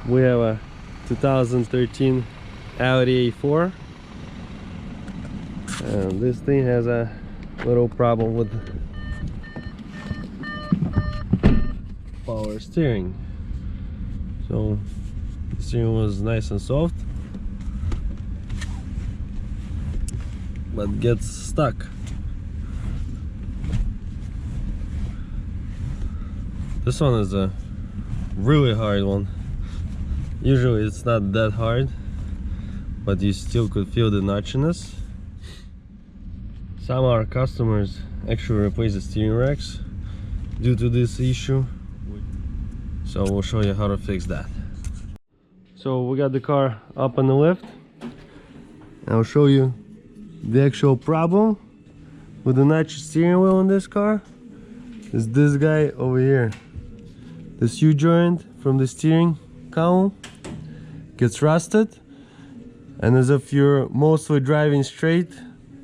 We have a 2013 Audi A4, and this thing has a little problem with power steering. So the steering was nice and soft, but gets stuck. This one is a really hard one. Usually it's not that hard, but you still could feel the notchiness. Some of our customers actually replace the steering racks due to this issue, so we'll show you how to fix that. So we got the car up on the lift. I'll show you the actual problem with the notch steering wheel in this car. Is this guy over here. This U-joint from the steering column gets rusted, and as if you're mostly driving straight,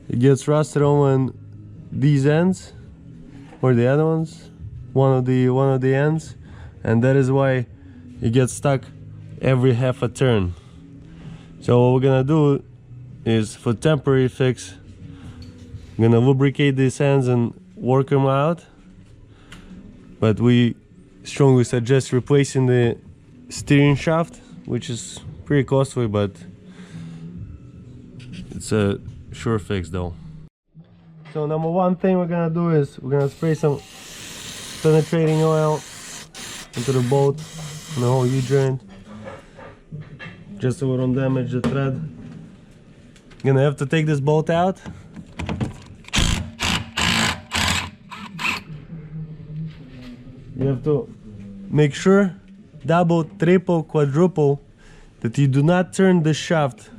it gets rusted on these ends or the other ones, one of the ends, and that is why it gets stuck every half a turn. So what we're gonna do is, for temporary fix, I'm gonna lubricate these ends and work them out, but we strongly suggest replacing the steering shaft, which is pretty costly, but it's a sure fix though. So number one thing we're gonna do is we're gonna spray some penetrating oil into the bolt and the whole U-joint, just so we don't damage the thread. Gonna have to take this bolt out. You have to make sure, double, triple, quadruple, that you do not turn the shaft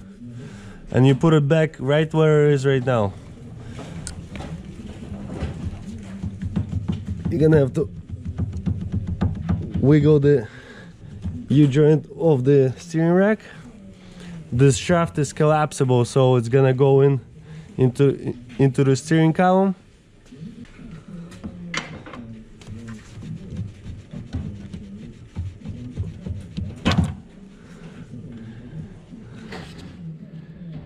and you put it back right where it is right now. You're gonna have to wiggle the U-joint of the steering rack. This shaft is collapsible, so it's gonna go into the steering column.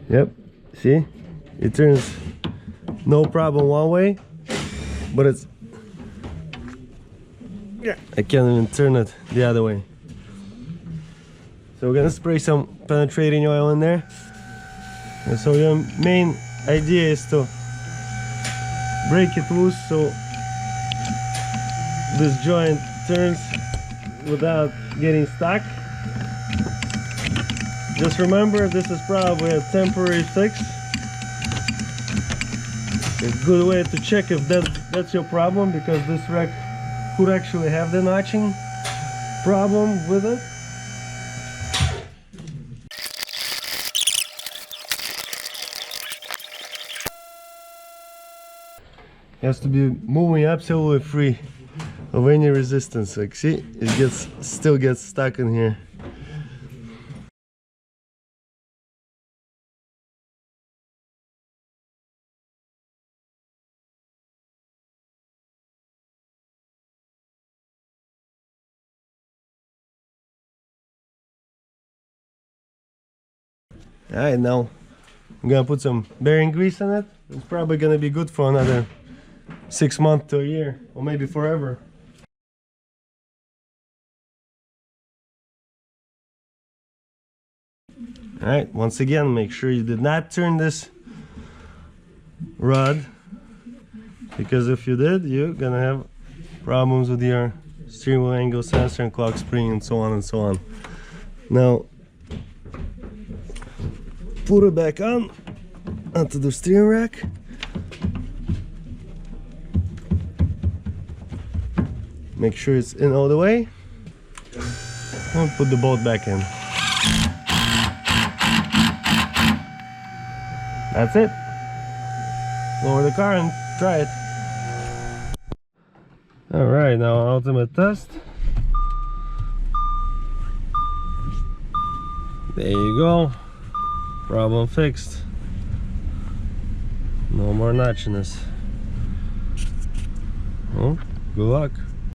Yep, see, it turns no problem one way, but it's, yeah, I can't even turn it the other way. So we're gonna spray some penetrating oil in there. And so your main idea is to break it loose so this joint turns without getting stuck. Just remember, this is probably a temporary fix. A good way to check if that's your problem, because this rack could actually have the notching problem with it. It has to be moving absolutely free of any resistance. Like, see, it still gets stuck in here. Alright, now I'm gonna put some bearing grease on it. It's probably gonna be good for another 6 months to a year, or maybe forever. Alright, once again, make sure you did not turn this rod, because if you did, you're gonna have problems with your steering wheel angle sensor and clock spring and so on and so on. Now, put it back on onto the steering rack. Make sure it's in all the way, and put the bolt back in. That's it. Lower the car and try it. Alright, now ultimate test. There you go. Problem fixed. No more notchiness. Well, good luck.